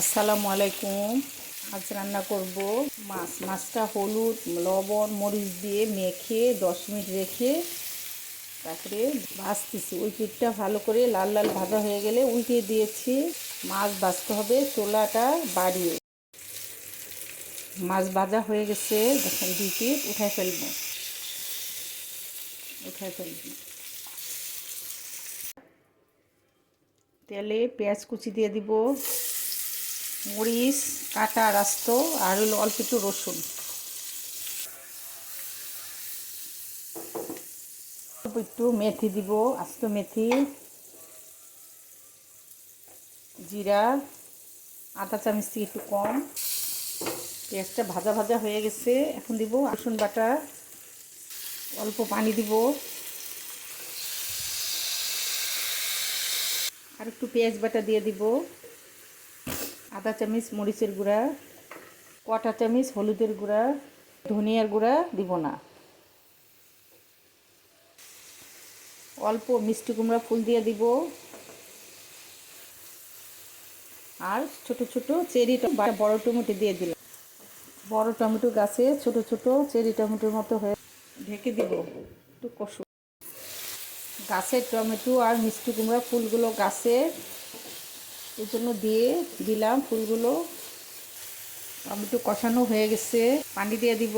আসসালামু আলাইকুম। আজ রান্না করব মাছটা হলুদ লবণ মরিচ দিয়ে মেখে 10 মিনিট রেখে তারপরে ভাজতেছি। ওই পিঠটা ভালো করে লাল লাল ভাজা হয়ে গেলে উল্টে দিয়েছি। মাছ ভাজতে হবে চুলাটা বাড়িয়ে। মাছ ভাজা হয়ে গেছে, দেখেন 2 পিঠ উঠায় ফেলবো। তেলে পেঁয়াজ কুচি দিয়ে দিব, মরিচ কাটা আস্ত, আর হলো অল্প একটু রসুন, একটু মেথি দিব, আস্ত মেথি, জিরা আধা চামচ থেকে একটু কম। পেঁয়াজটা ভাজা ভাজা হয়ে গেছে, এখন দিব রসুন বাটা, অল্প পানি দিব, আর একটু পেঁয়াজ বাটা দিয়ে দিব, আধা চামচ মরিচের গুঁড়া, কটা চামচ হলুদের গুঁড়া, ধনিয়ার গুঁড়া দিব না, অল্প মিষ্টি কুমড়া ফুল দিয়ে দিব, আর ছোট ছোট চেরি বড় টমেটো দিয়ে দিলাম। বড় টমেটো গাছে ছোট ছোট চেরি টমেটোর মতো হয়ে ঢেকে দিব। একটু কষু গাছের টমেটো আর মিষ্টি কুমড়া ফুলগুলো গাছে, এই জন্য দিয়ে দিলাম ফুলগুলো। টমেটো কষানো হয়ে গেছে, পানি দিয়ে দিব,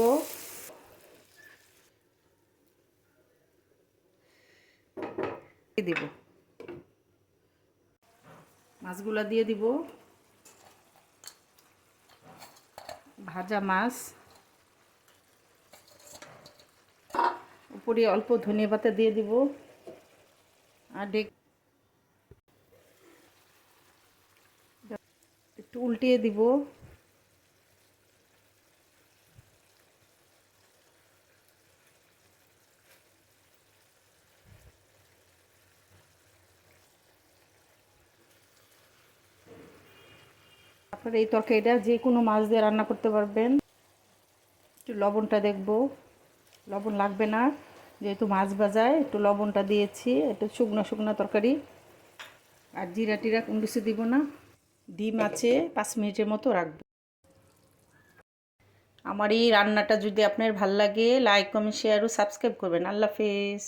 মাছগুলো দিয়ে দিব, ভাজা মাছ, উপরে অল্প ধনিয়া পাতা দিয়ে দিব, আর একটু উল্টিয়ে দিব। আপনারা এই তরকারিটা যে কোনো মাছ দিয়ে রান্না করতে পারবেন। একটু লবণটা দেখব, লবণ লাগবে না, যেহেতু মাছ ভাজায় একটু লবণটা দিয়েছি। একটু শুকনো শুকনো তরকারি, আর জিরা টিরা কোনো কিছু দিব না। ডিম আছে, 5 মিনিটের মতো রাখবো। আমার এই রান্নাটা যদি আপনার ভাল লাগে, লাইক কমেন্ট শেয়ার ও সাবস্ক্রাইব করবেন। আল্লাহ হাফেজ।